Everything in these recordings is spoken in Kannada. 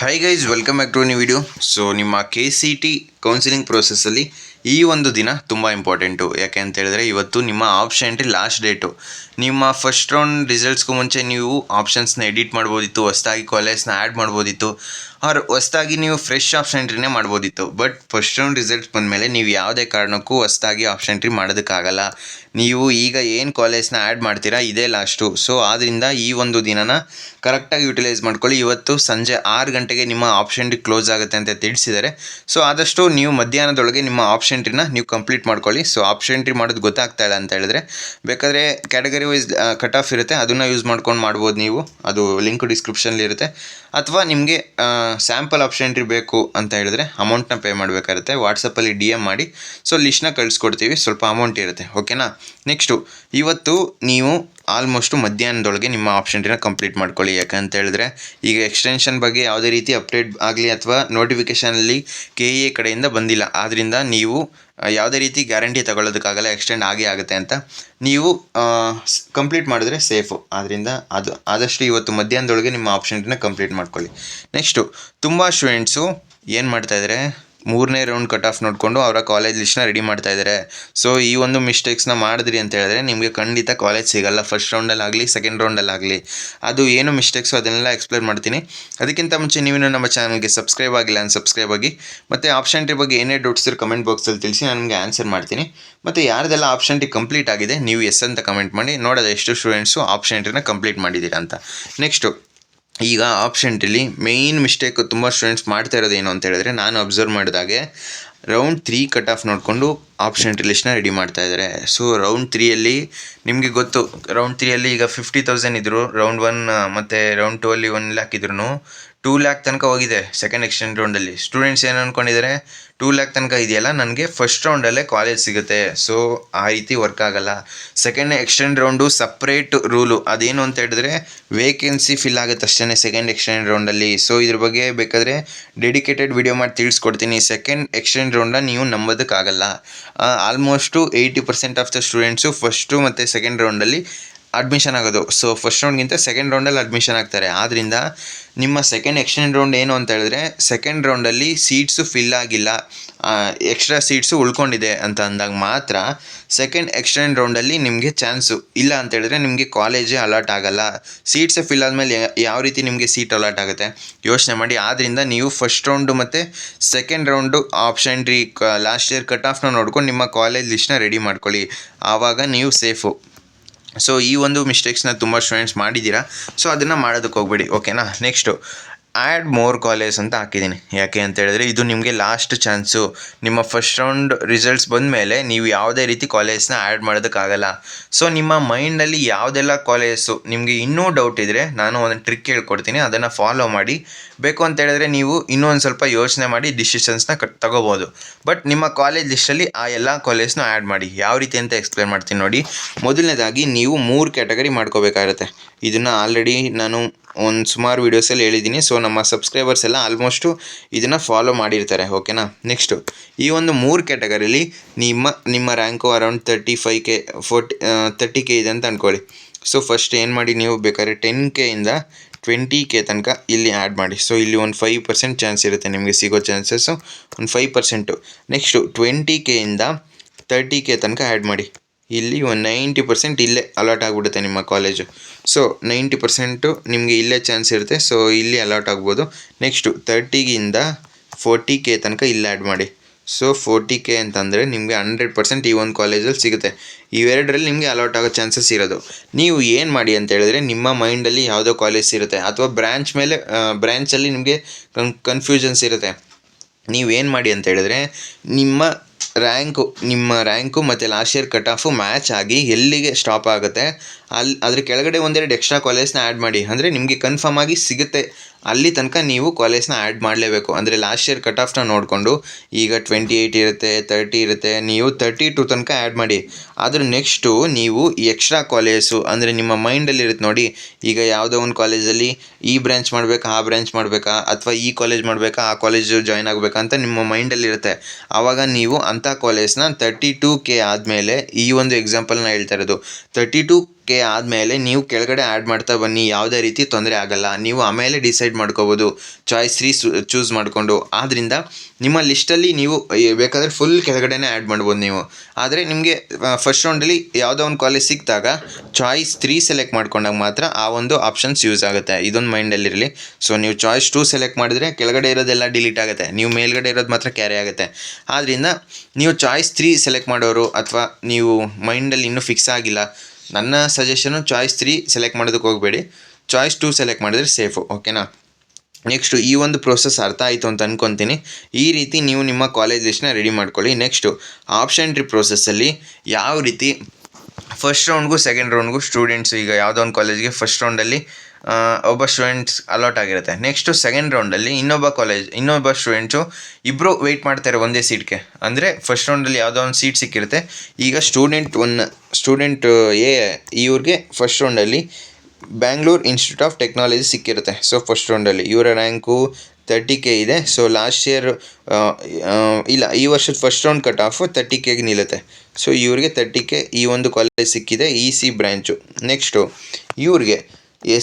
Hi guys, welcome back to new video. So ನಿಮ್ಮ KCT ಕೌನ್ಸಿಲಿಂಗ್ ಪ್ರೋಸೆಸ್ಸಲ್ಲಿ ಈ ಒಂದು ದಿನ ತುಂಬ ಇಂಪಾರ್ಟೆಂಟು. ಯಾಕೆ ಅಂತ ಹೇಳಿದ್ರೆ ಇವತ್ತು ನಿಮ್ಮ ಆಪ್ಷನ್ ಎಂಟ್ರಿ ಲಾಸ್ಟ್ ಡೇಟು. ನಿಮ್ಮ ಫಸ್ಟ್ ರೌಂಡ್ ರಿಸಲ್ಟ್ಸ್ಗೂ ಮುಂಚೆ ನೀವು ಆಪ್ಷನ್ಸ್ನ ಎಡಿಟ್ ಮಾಡ್ಬೋದಿತ್ತು, ಹೊಸ್ದಾಗಿ ಕಾಲೇಜ್ನ ಆ್ಯಡ್ ಮಾಡ್ಬೋದಿತ್ತು, ಆರ್ ಹೊಸ್ದಾಗಿ ನೀವು ಫ್ರೆಶ್ ಆಪ್ಷನ್ ಎಂಟ್ರಿನೇ ಮಾಡ್ಬೋದಿತ್ತು. ಬಟ್ ಫಸ್ಟ್ ರೌಂಡ್ ರಿಸಲ್ಟ್ಸ್ ಬಂದಮೇಲೆ ನೀವು ಯಾವುದೇ ಕಾರಣಕ್ಕೂ ಹೊಸ್ದಾಗಿ ಆಪ್ಷನ್ ಎಂಟ್ರಿ ಮಾಡೋದಕ್ಕಾಗಲ್ಲ. ನೀವು ಈಗ ಏನು ಕಾಲೇಜ್ನ ಆ್ಯಡ್ ಮಾಡ್ತೀರಾ ಇದೇ ಲಾಸ್ಟು. ಸೊ ಆದ್ದರಿಂದ ಈ ಒಂದು ದಿನನ ಕರೆಕ್ಟಾಗಿ ಯುಟಿಲೈಸ್ ಮಾಡ್ಕೊಳ್ಳಿ. ಇವತ್ತು ಸಂಜೆ 6 ಗಂಟೆಗೆ ನಿಮ್ಮ ಆಪ್ಷನ್ ಎಂಟ್ರಿ ಕ್ಲೋಸ್ ಆಗುತ್ತೆ ಅಂತ ತಿಳಿಸಿದ್ದಾರೆ. ಸೊ ಆದಷ್ಟು ನೀವು ಮಧ್ಯಾಹ್ನದೊಳಗೆ ನಿಮ್ಮ ಆಪ್ಷನ್ ಎಂಟ್ರಿನ ನೀವು ಕಂಪ್ಲೀಟ್ ಮಾಡ್ಕೊಳ್ಳಿ. ಸೊ ಆಪ್ಷನ್ ಎಂಟ್ರಿ ಮಾಡೋದು ಗೊತ್ತಾಗ್ತಾ ಇಲ್ಲ ಅಂತ ಹೇಳಿದ್ರೆ ಬೇಕಾದರೆ ಕ್ಯಾಟಗರಿ ವೈಸ್ ಕಟ್ ಆಫ್ ಇರುತ್ತೆ, ಅದನ್ನು ಯೂಸ್ ಮಾಡ್ಕೊಂಡು ಮಾಡ್ಬೋದು ನೀವು. ಅದು ಲಿಂಕ್ ಡಿಸ್ಕ್ರಿಪ್ಷನಲ್ಲಿ ಇರುತ್ತೆ. ಅಥವಾ ನಿಮಗೆ ಸ್ಯಾಂಪಲ್ ಆಪ್ಷನ್ ಎಂಟ್ರಿ ಬೇಕು ಅಂತ ಹೇಳಿದ್ರೆ ಅಮೌಂಟ್ನ ಪೇ ಮಾಡಬೇಕಾಗುತ್ತೆ. ವಾಟ್ಸಪ್ಪಲ್ಲಿ DM ಮಾಡಿ ಸೊ ಲಿಸ್ಟ್ನ ಕಳಿಸ್ಕೊಡ್ತೀವಿ, ಸ್ವಲ್ಪ ಅಮೌಂಟ್ ಇರುತ್ತೆ. ಓಕೆನಾ. ನೆಕ್ಸ್ಟು ಇವತ್ತು ನೀವು ಆಲ್ಮೋಸ್ಟು ಮಧ್ಯಾಹ್ನದೊಳಗೆ ನಿಮ್ಮ ಆಪ್ಷನ್ ಎಂಟ್ರಿನ ಕಂಪ್ಲೀಟ್ ಮಾಡ್ಕೊಳ್ಳಿ. ಯಾಕಂತ ಹೇಳಿದ್ರೆ ಈಗ ಎಕ್ಸ್ಟೆನ್ಷನ್ ಬಗ್ಗೆ ಯಾವುದೇ ರೀತಿ ಅಪ್ಡೇಟ್ ಆಗಲಿ ಅಥವಾ ನೋಟಿಫಿಕೇಷನಲ್ಲಿ KE ಕಡೆಯಿಂದ ಬಂದಿಲ್ಲ. ಆದ್ದರಿಂದ ನೀವು ಯಾವುದೇ ರೀತಿ ಗ್ಯಾರಂಟಿ ತಗೊಳ್ಳೋದಕ್ಕಾಗಲ್ಲ, ಎಕ್ಸ್ಟೆಂಡ್ ಆಗೇ ಆಗುತ್ತೆ ಅಂತ. ನೀವು ಕಂಪ್ಲೀಟ್ ಮಾಡಿದ್ರೆ ಸೇಫು. ಆದ್ದರಿಂದ ಆದಷ್ಟು ಇವತ್ತು ಮಧ್ಯಾಹ್ನದೊಳಗೆ ನಿಮ್ಮ ಆಪ್ಷನ್ ಎಂಟ್ರಿನ ಕಂಪ್ಲೀಟ್ ಮಾಡ್ಕೊಳ್ಳಿ. ನೆಕ್ಸ್ಟು ತುಂಬ ಸ್ಟೂಡೆಂಟ್ಸು ಏನು ಮಾಡ್ತಾಯಿದ್ದಾರೆ, 3ನೇ ರೌಂಡ್ ಕಟ್ ಆಫ್ ನೋಡಿಕೊಂಡು ಅವರ ಕಾಲೇಜ್ ಲಿಸ್ಟ್ನ ರೆಡಿ ಮಾಡ್ತಾಯಿದ್ದಾರೆ. ಸೊ ಈ ಒಂದು ಮಿಸ್ಟೇಕ್ಸ್ನ ಮಾಡಿದ್ರಿ ಅಂತ ಹೇಳಿದ್ರೆ ನಿಮಗೆ ಖಂಡಿತ ಕಾಲೇಜ್ ಸಿಗಲ್ಲ, ಫಸ್ಟ್ ರೌಂಡಲ್ಲಾಗಲಿ ಸೆಕೆಂಡ್ ರೌಂಡಲ್ಲಾಗಲಿ. ಅದು ಏನು ಮಿಸ್ಟೇಕ್ಸು ಅದನ್ನೆಲ್ಲ ಎಕ್ಸ್ಪ್ಲೇನ್ ಮಾಡ್ತೀನಿ. ಅದಕ್ಕಿಂತ ಮುಂಚೆ ನೀವು ನಮ್ಮ ಚಾನಲ್ಗೆ ಸಬ್ಸ್ಕ್ರೈಬ್ ಆಗಿಲ್ಲ ಅಂತ ಸಬ್ಸ್ಕ್ರೈಬ್ ಆಗಿ, ಮತ್ತು ಆಪ್ಷನ್ ಎಂಟ್ರಿ ಬಗ್ಗೆ ಏನೇ ಡೌಟ್ಸ್ ಇರೋ ಕಮೆಂಟ್ ಬಾಕ್ಸಲ್ಲಿ ತಿಳಿಸಿ, ನಾನು ನಿಮಗೆ ಆನ್ಸರ್ ಮಾಡ್ತೀನಿ. ಮತ್ತು ಯಾರ್ದೆಲ್ಲ ಆಪ್ಷನ್ ಎಂಟ್ರಿ ಕಂಪ್ಲೀಟ್ ಆಗಿದೆ ನೀವು ಎಸ್ ಅಂತ ಕಮೆಂಟ್ ಮಾಡಿ, ನೋಡೋದು ಎಷ್ಟು ಸ್ಟೂಡೆಂಟ್ಸು ಆಪ್ಷನ್ ಎಂಟ್ರಿನ ಕಂಪ್ಲೀಟ್ ಮಾಡಿದ್ದೀರಾ ಅಂತ. ನೆಕ್ಸ್ಟು ಈಗ ಆಪ್ಷನ್ ಎಂಟ್ರಿಲಿ ಮೇಯ್ನ್ ಮಿಸ್ಟೇಕ್ ತುಂಬ ಸ್ಟೂಡೆಂಟ್ಸ್ ಮಾಡ್ತಾ ಇರೋದು ಏನು ಅಂತ ಹೇಳಿದ್ರೆ, ನಾನು ಅಬ್ಸರ್ವ್ ಮಾಡಿದಾಗೆ ರೌಂಡ್ 3 ಕಟ್ ಆಫ್ ನೋಡಿಕೊಂಡು ಆಪ್ಷನ್ ಎಂಟ್ರಿ ಲಿಸ್ಟ್ನ ರೆಡಿ ಮಾಡ್ತಾ ಇದ್ದಾರೆ. ಸೊ ರೌಂಡ್ 3ಯಲ್ಲಿ ನಿಮಗೆ ಗೊತ್ತು, ರೌಂಡ್ 3ಯಲ್ಲಿ ಈಗ 50,000 ಇದ್ದರು ರೌಂಡ್ 1, ಮತ್ತು ರೌಂಡ್ 2ಅಲ್ಲಿ 1 ಲ್ಯಾಕ್ ಇದ್ರೂ 2 ಲ್ಯಾಕ್ ತನಕ ಹೋಗಿದೆ ಸೆಕೆಂಡ್ ಎಕ್ಸ್ಟೆಂಡ್ ರೌಂಡಲ್ಲಿ. ಸ್ಟೂಡೆಂಟ್ಸ್ ಏನು ಅಂದ್ಕೊಂಡಿದ್ದಾರೆ, 2 ಲ್ಯಾಕ್ ತನಕ ಇದೆಯಲ್ಲ ನನಗೆ ಫಸ್ಟ್ ರೌಂಡಲ್ಲೇ ಕಾಲೇಜ್ ಸಿಗುತ್ತೆ. ಸೊ ಆ ರೀತಿ ವರ್ಕ್ ಆಗೋಲ್ಲ. Second extend round separate rule. ಅದೇನು ಅಂತ ಹೇಳಿದ್ರೆ ವೇಕೆನ್ಸಿ ಫಿಲ್ ಆಗುತ್ತೆ ಅಷ್ಟೇ ಸೆಕೆಂಡ್ ಎಕ್ಸ್ಟೆಂಡ್ ರೌಂಡಲ್ಲಿ. ಸೊ ಇದ್ರ ಬಗ್ಗೆ ಬೇಕಾದರೆ ಡೆಡಿಕೇಟೆಡ್ ವಿಡಿಯೋ ಮಾಡಿ ತಿಳಿಸ್ಕೊಡ್ತೀನಿ. ಸೆಕೆಂಡ್ ಎಕ್ಸ್ಟೆಂಡ್ ರೌಂಡನ್ನ ನೀವು ನಂಬೋದಕ್ಕಾಗಲ್ಲ. Almost 80% of the students first ಮತ್ತು ಸೆಕೆಂಡ್ ರೌಂಡಲ್ಲಿ ಅಡ್ಮಿಷನ್ ಆಗೋದು. ಸೊ ಫಸ್ಟ್ ರೌಂಡ್ಗಿಂತ ಸೆಕೆಂಡ್ ರೌಂಡಲ್ಲಿ ಅಡ್ಮಿಷನ್ ಆಗ್ತಾರೆ. ಆದ್ದರಿಂದ ನಿಮ್ಮ ಸೆಕೆಂಡ್ ಎಕ್ಸ್ಟೆಂಡ್ ರೌಂಡ್ ಏನು ಅಂತ ಹೇಳಿದ್ರೆ ಸೆಕೆಂಡ್ ರೌಂಡಲ್ಲಿ ಸೀಟ್ಸು ಫಿಲ್ ಆಗಿಲ್ಲ, ಎಕ್ಸ್ಟ್ರಾ ಸೀಟ್ಸು ಉಳ್ಕೊಂಡಿದೆ ಅಂತ ಅಂದಾಗ ಮಾತ್ರ ಸೆಕೆಂಡ್ ಎಕ್ಸ್ಟೆಂಡ್ ರೌಂಡಲ್ಲಿ ನಿಮಗೆ ಚಾನ್ಸು. ಇಲ್ಲ ಅಂತ ಹೇಳಿದ್ರೆ ನಿಮಗೆ ಕಾಲೇಜೇ ಅಲಾಟ್ ಆಗೋಲ್ಲ. ಸೀಟ್ಸೇ ಫಿಲ್ ಆದಮೇಲೆ ಯಾವ ರೀತಿ ನಿಮಗೆ ಸೀಟ್ ಅಲಾಟ್ ಆಗುತ್ತೆ ಯೋಚನೆ ಮಾಡಿ. ಆದ್ದರಿಂದ ನೀವು ಫಸ್ಟ್ ರೌಂಡು ಮತ್ತು second round option entry last year cut ಆಫ್ನ ನೋಡ್ಕೊಂಡು ನಿಮ್ಮ ಕಾಲೇಜ್ ಲಿಸ್ಟ್ನ ರೆಡಿ ಮಾಡ್ಕೊಳ್ಳಿ, ಆವಾಗ ನೀವು ಸೇಫು. ಸೊ ಈ ಒಂದು ಮಿಸ್ಟೇಕ್ಸ್ನ ತುಂಬ ಸ್ಟೂಡೆಂಟ್ಸ್ ಮಾಡಿದ್ದೀರಾ. ಸೊ ಅದನ್ನು ಮಾಡೋದಕ್ಕೆ ಹೋಗ್ಬೇಡಿ. ಓಕೆನಾ. ನೆಕ್ಸ್ಟು ಆ್ಯಡ್ ಮೋರ್ ಕಾಲೇಜ್ ಅಂತ ಹಾಕಿದ್ದೀನಿ. ಯಾಕೆ ಅಂತ ಹೇಳಿದ್ರೆ ಇದು ನಿಮಗೆ ಲಾಸ್ಟ್ ಚಾನ್ಸು. ನಿಮ್ಮ ಫಸ್ಟ್ ರೌಂಡ್ ರಿಸಲ್ಟ್ಸ್ ಬಂದ ಮೇಲೆ ನೀವು ಯಾವುದೇ ರೀತಿ ಕಾಲೇಜ್ನ ಆ್ಯಡ್ ಮಾಡೋದಕ್ಕಾಗಲ್ಲ. ಸೊ ನಿಮ್ಮ ಮೈಂಡಲ್ಲಿ ಯಾವುದೆಲ್ಲ ಕಾಲೇಜಸ್ಸು ನಿಮಗೆ ಇನ್ನೂ ಡೌಟ್ ಇದ್ದರೆ ನಾನು ಒಂದು ಟ್ರಿಕ್ ಹೇಳ್ಕೊಡ್ತೀನಿ, ಅದನ್ನು ಫಾಲೋ ಮಾಡಿ. ಬೇಕು ಅಂತ ಹೇಳಿದ್ರೆ ನೀವು ಇನ್ನೂ ಒಂದು ಸ್ವಲ್ಪ ಯೋಚನೆ ಮಾಡಿ ಡಿಸಿಷನ್ಸ್ನ ತಗೋಬೋದು. ಬಟ್ ನಿಮ್ಮ ಕಾಲೇಜ್ ಲಿಸ್ಟಲ್ಲಿ ಆ ಎಲ್ಲ ಕಾಲೇಜ್ನ ಆ್ಯಡ್ ಮಾಡಿ. ಯಾವ ರೀತಿ ಅಂತ ಎಕ್ಸ್ಪ್ಲೇನ್ ಮಾಡ್ತೀನಿ ನೋಡಿ. ಮೊದಲನೇದಾಗಿ ನೀವು 3 ಕ್ಯಾಟಗರಿ ಮಾಡ್ಕೋಬೇಕಾಗುತ್ತೆ. ಇದನ್ನು ಆಲ್ರೆಡಿ ನಾನು ಒಂದು ಸುಮಾರು ವೀಡಿಯೋಸಲ್ಲಿ ಹೇಳಿದ್ದೀನಿ. ಸೊ ನಮ್ಮ ಸಬ್ಸ್ಕ್ರೈಬರ್ಸ್ ಎಲ್ಲ ಆಲ್ಮೋಸ್ಟು ಇದನ್ನು ಫಾಲೋ ಮಾಡಿರ್ತಾರೆ. ಓಕೆನಾ. ನೆಕ್ಸ್ಟು ಈ ಒಂದು 3 ಕ್ಯಾಟಗರಿಲಿ ನಿಮ್ಮ ರ್ಯಾಂಕು ಅರೌಂಡ್ 35K 30K ಇದೆ ಅಂತ ಅಂದ್ಕೊಳ್ಳಿ. ಸೊ ಫಸ್ಟ್ ಏನು ಮಾಡಿ, ನೀವು ಬೇಕಾದ್ರೆ 10K ಇಂದ 20K ತನಕ ಇಲ್ಲಿ ಆ್ಯಡ್ ಮಾಡಿ. ಸೊ ಇಲ್ಲಿ ಒಂದು 5% ಚಾನ್ಸ್ ಇರುತ್ತೆ ನಿಮಗೆ ಸಿಗೋ ಚಾನ್ಸಸ್ಸು, ಒಂದು 5%. ನೆಕ್ಸ್ಟು 20K ಇಂದ 30K ತನಕ ಆ್ಯಡ್ ಮಾಡಿ. ಇಲ್ಲಿ ಒಂದು 90% ಇಲ್ಲೇ ಅಲಾಟ್ ಆಗಿಬಿಡುತ್ತೆ ನಿಮ್ಮ ಕಾಲೇಜು. ಸೊ 90% ನಿಮಗೆ ಇಲ್ಲೇ ಚಾನ್ಸ್ ಇರುತ್ತೆ. ಸೊ ಇಲ್ಲಿ ಅಲಾಟ್ ಆಗ್ಬೋದು. ನೆಕ್ಸ್ಟು 30ಗಿಂದ 40K ತನಕ ಇಲ್ಲಿ ಆ್ಯಡ್ ಮಾಡಿ. ಸೊ 40K ಅಂತಂದರೆ ನಿಮಗೆ 100% ಈ ಒಂದು ಕಾಲೇಜಲ್ಲಿ ಸಿಗುತ್ತೆ. ಇವೆರಡರಲ್ಲಿ ನಿಮಗೆ ಅಲಾಟ್ ಆಗೋ ಚಾನ್ಸಸ್ ಇರೋದು. ನೀವು ಏನು ಮಾಡಿ ಅಂತ ಹೇಳಿದ್ರೆ ನಿಮ್ಮ ಮೈಂಡಲ್ಲಿ ಯಾವುದೋ ಕಾಲೇಜ್ ಇರುತ್ತೆ ಅಥವಾ ಬ್ರ್ಯಾಂಚ್ ಮೇಲೆ ಬ್ರ್ಯಾಂಚಲ್ಲಿ ನಿಮಗೆ ಕನ್ಫ್ಯೂಷನ್ಸ್ ಇರುತ್ತೆ. ನೀವೇನು ಮಾಡಿ ಅಂತ ಹೇಳಿದ್ರೆ ನಿಮ್ಮ ರ್ಯಾಂಕು ಮತ್ತು last year cut off match ಆಗಿ ಎಲ್ಲಿಗೆ ಸ್ಟಾಪ್ ಆಗುತ್ತೆ ಅದ್ರ ಕೆಳಗಡೆ ಒಂದೆರಡು ಎಕ್ಸ್ಟ್ರಾ ಕಾಲೇಜ್ನ ಆ್ಯಡ್ ಮಾಡಿ. ಅಂದರೆ ನಿಮಗೆ ಕನ್ಫರ್ಮ್ ಆಗಿ ಸಿಗುತ್ತೆ, ಅಲ್ಲಿ ತನಕ ನೀವು ಕಾಲೇಜ್ನ ಆ್ಯಡ್ ಮಾಡಲೇಬೇಕು. ಅಂದರೆ ಲಾಸ್ಟ್ ಇಯರ್ ಕಟ್ ಆಫ್ನ ನೋಡಿಕೊಂಡು ಈಗ 28 ಇರುತ್ತೆ, 30 ಇರುತ್ತೆ, ನೀವು 32 ತನಕ ಆ್ಯಡ್ ಮಾಡಿ. ಅದ್ರ ನೆಕ್ಸ್ಟು ನೀವು ಎಕ್ಸ್ಟ್ರಾ ಕಾಲೇಜು ಅಂದರೆ ನಿಮ್ಮ ಮೈಂಡಲ್ಲಿ ಇರುತ್ತೆ ನೋಡಿ, ಈಗ ಯಾವುದೋ ಒಂದು ಕಾಲೇಜಲ್ಲಿ ಈ ಬ್ರ್ಯಾಂಚ್ ಮಾಡಬೇಕಾ ಆ ಬ್ರ್ಯಾಂಚ್ ಮಾಡಬೇಕಾ ಅಥವಾ ಈ ಕಾಲೇಜ್ ಮಾಡಬೇಕಾ ಆ ಕಾಲೇಜು ಜಾಯ್ನ್ ಆಗಬೇಕಾ ಅಂತ ನಿಮ್ಮ ಮೈಂಡಲ್ಲಿ ಇರುತ್ತೆ. ಆವಾಗ ನೀವು ಅಂಥ ಕಾಲೇಜ್ನ 32K ಆದಮೇಲೆ, ಈ ಒಂದು ಎಕ್ಸಾಂಪಲ್ನ ಹೇಳ್ತಾ ಇರೋದು, 32 ಆದಮೇಲೆ ನೀವು ಕೆಳಗಡೆ ಆ್ಯಡ್ ಮಾಡ್ತಾ ಬನ್ನಿ, ಯಾವುದೇ ರೀತಿ ತೊಂದರೆ ಆಗಲ್ಲ. ನೀವು ಆಮೇಲೆ ಡಿಸೈಡ್ ಮಾಡ್ಕೋಬೋದು ಚಾಯ್ಸ್ 3 ಚೂಸ್ ಮಾಡಿಕೊಂಡು. ಆದ್ದರಿಂದ ನಿಮ್ಮ ಲಿಸ್ಟಲ್ಲಿ ನೀವು ಬೇಕಾದರೆ ಫುಲ್ ಕೆಳಗಡೆನೇ ಆ್ಯಡ್ ಮಾಡ್ಬೋದು ನೀವು. ಆದರೆ ನಿಮಗೆ ಫಸ್ಟ್ ರೌಂಡಲ್ಲಿ ಯಾವುದೋ ಒಂದು ಕಾಲೇಜ್ ಸಿಕ್ಕಿದಾಗ ಚಾಯ್ಸ್ 3 ಸೆಲೆಕ್ಟ್ ಮಾಡ್ಕೊಂಡಾಗ ಮಾತ್ರ ಆ ಒಂದು ಆಪ್ಷನ್ಸ್ ಯೂಸ್ ಆಗುತ್ತೆ. ಇದೊಂದು ಮೈಂಡಲ್ಲಿರಲಿ. ಸೊ ನೀವು ಚಾಯ್ಸ್ 2 ಸೆಲೆಕ್ಟ್ ಮಾಡಿದರೆ ಕೆಳಗಡೆ ಇರೋದೆಲ್ಲ ಡಿಲೀಟ್ ಆಗುತ್ತೆ, ನೀವು ಮೇಲ್ಗಡೆ ಇರೋದು ಮಾತ್ರ ಕ್ಯಾರಿ ಆಗುತ್ತೆ. ಆದ್ದರಿಂದ ನೀವು ಚಾಯ್ಸ್ 3 ಸೆಲೆಕ್ಟ್ ಮಾಡೋರು ಅಥವಾ ನೀವು ಮೈಂಡಲ್ಲಿ ಇನ್ನೂ ಫಿಕ್ಸ್ ಆಗಿಲ್ಲ, ನನ್ನ ಸಜೆಷನು ಚಾಯ್ಸ್ 3 ಸೆಲೆಕ್ಟ್ ಮಾಡೋದಕ್ಕೆ ಹೋಗಬೇಡಿ, ಚಾಯ್ಸ್ 2 ಸೆಲೆಕ್ಟ್ ಮಾಡಿದ್ರೆ ಸೇಫು. ಓಕೆನಾ? ನೆಕ್ಸ್ಟು ಈ ಒಂದು ಪ್ರೋಸೆಸ್ ಅರ್ಥ ಆಯಿತು ಅಂತ ಅಂದ್ಕೊತೀನಿ. ಈ ರೀತಿ ನೀವು ನಿಮ್ಮ ಕಾಲೇಜ್ ಲಿಸ್ಟ್ನ ರೆಡಿ ಮಾಡ್ಕೊಳ್ಳಿ. ನೆಕ್ಸ್ಟು ಆಪ್ಷನ್ ಟ್ರೀ ಪ್ರೋಸೆಸ್ಸಲ್ಲಿ ಯಾವ ರೀತಿ ಫಸ್ಟ್ ರೌಂಡ್ಗೂ ಸೆಕೆಂಡ್ ರೌಂಡ್ಗೂ ಸ್ಟೂಡೆಂಟ್ಸ್, ಈಗ ಯಾವುದೋ ಒಂದು ಕಾಲೇಜ್ಗೆ ಫಸ್ಟ್ ರೌಂಡಲ್ಲಿ ಒಬ್ಬ ಸ್ಟೂಡೆಂಟ್ಸ್ ಅಲಾಟ್ ಆಗಿರುತ್ತೆ. ನೆಕ್ಸ್ಟು ಸೆಕೆಂಡ್ ರೌಂಡಲ್ಲಿ ಇನ್ನೊಬ್ಬ ಸ್ಟೂಡೆಂಟ್ಸು ಇಬ್ಬರು ವೆಯ್ಟ್ ಮಾಡ್ತಾರೆ ಒಂದೇ ಸೀಟ್ಗೆ. ಅಂದರೆ ಫಸ್ಟ್ ರೌಂಡಲ್ಲಿ ಯಾವುದೋ ಒಂದು ಸೀಟ್ ಸಿಕ್ಕಿರುತ್ತೆ. ಈಗ ಸ್ಟೂಡೆಂಟ್ ಎ ಇವ್ರಿಗೆ ಫಸ್ಟ್ ರೌಂಡಲ್ಲಿ ಬ್ಯಾಂಗ್ಳೂರ್ ಇನ್ಸ್ಟಿಟ್ಯೂಟ್ ಆಫ್ ಟೆಕ್ನಾಲಜಿ ಸಿಕ್ಕಿರುತ್ತೆ. ಸೊ ಫಸ್ಟ್ ರೌಂಡಲ್ಲಿ ಇವರ ರ್ಯಾಂಕು 30K ಇದೆ. ಸೊ ಲಾಸ್ಟ್ ಇಯರ್ ಇಲ್ಲ, ಈ ವರ್ಷದ ಫಸ್ಟ್ ರೌಂಡ್ ಕಟ್ ಆಫು 30Kಗೆ ನಿಲ್ಲುತ್ತೆ. ಸೊ ಇವ್ರಿಗೆ 30K ಈ ಒಂದು ಕಾಲೇಜ್ ಸಿಕ್ಕಿದೆ, EC ಬ್ರ್ಯಾಂಚು. ನೆಕ್ಸ್ಟು ಇವ್ರಿಗೆ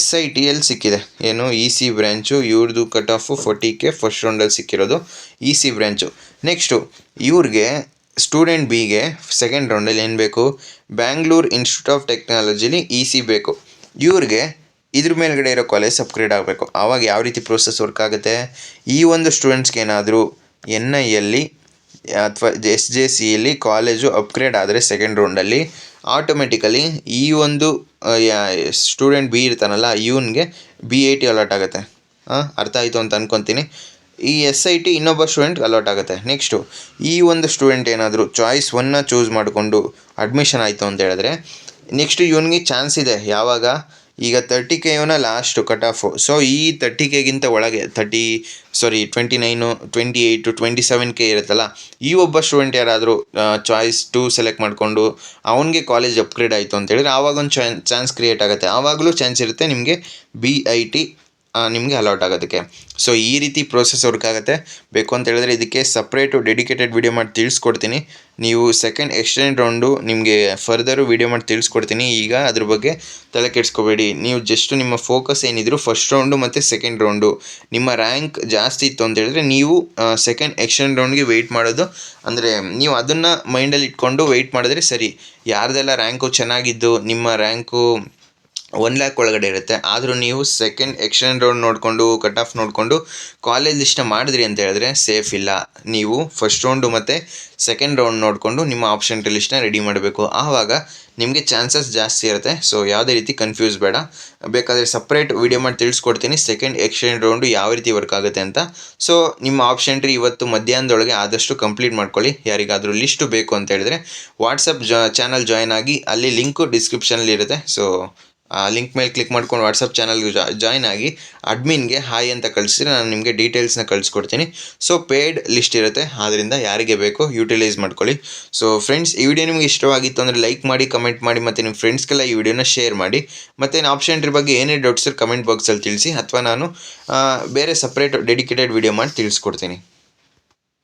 SITಯಲ್ಲಿ ಸಿಕ್ಕಿದೆ, ಏನು EC ಬ್ರ್ಯಾಂಚು. ಇವ್ರದ್ದು ಕಟ್ ಆಫು 40K ಫಸ್ಟ್ ರೌಂಡಲ್ಲಿ ಸಿಕ್ಕಿರೋದು EC ಬ್ರ್ಯಾಂಚು. ನೆಕ್ಸ್ಟು ಇವ್ರಿಗೆ ಸ್ಟೂಡೆಂಟ್ ಬಿಗೆ ಸೆಕೆಂಡ್ ರೌಂಡಲ್ಲಿ ಏನು ಬೇಕು, ಬ್ಯಾಂಗ್ಳೂರ್ ಇನ್ಸ್ಟಿಟ್ಯೂಟ್ ಆಫ್ ಟೆಕ್ನಾಲಜಿಲಿ EC ಬೇಕು. ಇವ್ರಿಗೆ ಇದ್ರ ಮೇಲ್ಗಡೆ ಇರೋ ಕಾಲೇಜ್ ಅಪ್ಗ್ರೇಡ್ ಆಗಬೇಕು. ಆವಾಗ ಯಾವ ರೀತಿ ಪ್ರೋಸೆಸ್ ವರ್ಕ್ ಆಗುತ್ತೆ, ಈ ಒಂದು ಸ್ಟೂಡೆಂಟ್ಸ್ಗೆ ಏನಾದರೂ NIಯಲ್ಲಿ ಅಥವಾ SJCಯಲ್ಲಿ ಕಾಲೇಜು ಅಪ್ಗ್ರೇಡ್ ಆದರೆ ಸೆಕೆಂಡ್ ರೌಂಡಲ್ಲಿ ಆಟೋಮೆಟಿಕಲಿ ಈ ಒಂದು ಸ್ಟೂಡೆಂಟ್ ಬಿ ಇರ್ತಾನಲ್ಲ ಇವನಿಗೆ B80 ಅಲಾಟ್ ಆಗುತ್ತೆ. ಅರ್ಥ ಆಯಿತು ಅಂತ ಅಂದ್ಕೊತೀನಿ. ಈ SIT ಇನ್ನೊಬ್ಬ ಸ್ಟೂಡೆಂಟ್ಗೆ ಅಲಾಟ್ ಆಗುತ್ತೆ. ನೆಕ್ಸ್ಟು ಈ ಒಂದು ಸ್ಟೂಡೆಂಟ್ ಏನಾದರೂ ಚಾಯ್ಸ್ 1ನ ಚೂಸ್ ಮಾಡಿಕೊಂಡು ಅಡ್ಮಿಷನ್ ಆಯಿತು ಅಂತ ಹೇಳಿದ್ರೆ ನೆಕ್ಸ್ಟು ಇವನಿಗೆ ಚಾನ್ಸ್ ಇದೆ. ಯಾವಾಗ, ಈಗ 30K ಇವನ ಲಾಸ್ಟು ಕಟ್ ಆಫು. ಸೊ ಈ 30Kಗಿಂತ ಒಳಗೆ 29, 28, 27K ಇರುತ್ತಲ್ಲ, ಈ ಒಬ್ಬ ಸ್ಟೂಡೆಂಟ್ ಯಾರಾದರೂ ಚಾಯ್ಸ್ 2 ಸೆಲೆಕ್ಟ್ ಮಾಡಿಕೊಂಡು ಅವನಿಗೆ ಕಾಲೇಜ್ ಅಪ್ಗ್ರೇಡ್ ಆಯಿತು ಅಂತ ಹೇಳಿದ್ರೆ ಆವಾಗೊಂದು ಚಾನ್ಸ್ ಕ್ರಿಯೇಟ್ ಆಗುತ್ತೆ. ಆವಾಗಲೂ ಚಾನ್ಸ್ ಇರುತ್ತೆ ನಿಮಗೆ BIT ನಿಮಗೆ ಅಲಾಟ್ ಆಗೋದಕ್ಕೆ. ಸೊ ಈ ರೀತಿ ಪ್ರೋಸೆಸ್ ವರ್ಕ್ ಆಗುತ್ತೆ. ಬೇಕು ಅಂತ ಹೇಳಿದ್ರೆ ಇದಕ್ಕೆ ಸಪ್ರೇಟು ಡೆಡಿಕೇಟೆಡ್ ವೀಡಿಯೋ ಮಾಡಿ ತಿಳಿಸ್ಕೊಡ್ತೀನಿ. ನೀವು ಸೆಕೆಂಡ್ ಎಕ್ಸ್ಟೆಂಡ್ ರೌಂಡು ನಿಮಗೆ ಫರ್ದರು ವೀಡಿಯೋ ಮಾಡಿ ತಿಳಿಸ್ಕೊಡ್ತೀನಿ. ಈಗ ಅದ್ರ ಬಗ್ಗೆ ತಲೆ ಕೆಡಿಸ್ಕೋಬೇಡಿ. ನೀವು ಜಸ್ಟ್ ನಿಮ್ಮ ಫೋಕಸ್ ಏನಿದ್ರು ಫಸ್ಟ್ ರೌಂಡು ಮತ್ತು ಸೆಕೆಂಡ್ ರೌಂಡು. ನಿಮ್ಮ ರ್ಯಾಂಕ್ ಜಾಸ್ತಿ ಇತ್ತು ಅಂತ ಹೇಳಿದ್ರೆ ನೀವು ಸೆಕೆಂಡ್ ಎಕ್ಸ್ಟೆಂಡ್ ರೌಂಡ್ಗೆ ವೆಯ್ಟ್ ಮಾಡೋದು, ಅಂದರೆ ನೀವು ಅದನ್ನು ಮೈಂಡಲ್ಲಿ ಇಟ್ಕೊಂಡು ವೆಯ್ಟ್ ಮಾಡಿದ್ರೆ ಸರಿ. ಯಾರ್ದೆಲ್ಲ ರ್ಯಾಂಕು ಚೆನ್ನಾಗಿದ್ದು ನಿಮ್ಮ ರ್ಯಾಂಕು 1 lakh ಒಳಗಡೆ ಇರುತ್ತೆ, ಆದರೂ ನೀವು ಸೆಕೆಂಡ್ ಎಕ್ಸ್ಟೆಂಡ್ ರೌಂಡ್ ನೋಡಿಕೊಂಡು ಕಟ್ ಆಫ್ ನೋಡಿಕೊಂಡು ಕಾಲೇಜ್ ಲಿಸ್ಟ್ನ ಮಾಡಿದ್ರಿ ಅಂತ ಹೇಳಿದ್ರೆ ಸೇಫ್ ಇಲ್ಲ. ನೀವು ಫಸ್ಟ್ ರೌಂಡು ಮತ್ತು ಸೆಕೆಂಡ್ ರೌಂಡ್ ನೋಡಿಕೊಂಡು ನಿಮ್ಮ ಆಪ್ಷನ್ ಲಿಸ್ಟ್ನ ರೆಡಿ ಮಾಡಬೇಕು. ಆವಾಗ ನಿಮಗೆ ಚಾನ್ಸಸ್ ಜಾಸ್ತಿ ಇರುತ್ತೆ. ಸೊ ಯಾವುದೇ ರೀತಿ ಕನ್ಫ್ಯೂಸ್ ಬೇಡ. ಬೇಕಾದರೆ ಸಪ್ರೇಟ್ ವೀಡಿಯೋ ಮಾಡಿ ತಿಳಿಸ್ಕೊಡ್ತೀನಿ ಸೆಕೆಂಡ್ ಎಕ್ಸ್ಟೆಂಡ್ ರೌಂಡು ಯಾವ ರೀತಿ ವರ್ಕ್ ಆಗುತ್ತೆ ಅಂತ. ಸೊ ನಿಮ್ಮ ಆಪ್ಷನ್ ಟ್ರೀ ಇವತ್ತು ಮಧ್ಯಾಹ್ನದೊಳಗೆ ಆದಷ್ಟು ಕಂಪ್ಲೀಟ್ ಮಾಡ್ಕೊಳ್ಳಿ. ಯಾರಿಗಾದರೂ ಲಿಸ್ಟು ಬೇಕು ಅಂತ ಹೇಳಿದ್ರೆ ವಾಟ್ಸಪ್ ಚಾನಲ್ ಜಾಯ್ನ್ ಆಗಿ, ಅಲ್ಲಿ ಲಿಂಕು ಡಿಸ್ಕ್ರಿಪ್ಷನಲ್ಲಿ ಇರುತ್ತೆ. ಸೊ ಆ ಲಿಂಕ್ ಮೇಲೆ ಕ್ಲಿಕ್ ಮಾಡ್ಕೊಂಡು ವಾಟ್ಸಪ್ ಚಾನಲ್ಗೆ ಜಾಯ್ನ್ ಆಗಿ ಅಡ್ಮಿನ್ಗೆ ಹಾಯ್ ಅಂತ ಕಳಿಸಿದ್ರೆ ನಾನು ನಿಮಗೆ ಡೀಟೇಲ್ಸ್ನ ಕಳಿಸ್ಕೊಡ್ತೀನಿ. ಸೊ ಪೇಯ್ಡ್ ಲಿಸ್ಟ್ ಇರುತ್ತೆ, ಆದ್ದರಿಂದ ಯಾರಿಗೆ ಬೇಕೋ ಯೂಟಿಲೈಸ್ ಮಾಡ್ಕೊಳ್ಳಿ. ಸೊ ಫ್ರೆಂಡ್ಸ್, ಈ ವಿಡಿಯೋ ನಿಮಗೆ ಇಷ್ಟವಾಗಿತ್ತು ಅಂದರೆ ಲೈಕ್ ಮಾಡಿ, ಕಮೆಂಟ್ ಮಾಡಿ, ಮತ್ತು ನಿಮ್ಮ ಫ್ರೆಂಡ್ಸ್ಗೆಲ್ಲ ಈ ವಿಡಿಯೋನ ಶೇರ್ ಮಾಡಿ. ಮತ್ತು ಆಪ್ಷನ್ ಟ್ರೀ ಬಗ್ಗೆ ಏನೇ ಡೌಟ್ಸ್ ಕಮೆಂಟ್ ಬಾಕ್ಸಲ್ಲಿ ತಿಳಿಸಿ, ಅಥವಾ ನಾನು ಬೇರೆ ಸಪ್ರೇಟ್ ಡೆಡಿಕೇಟೆಡ್ ವಿಡಿಯೋ ಮಾಡಿ ತಿಳಿಸ್ಕೊಡ್ತೀನಿ.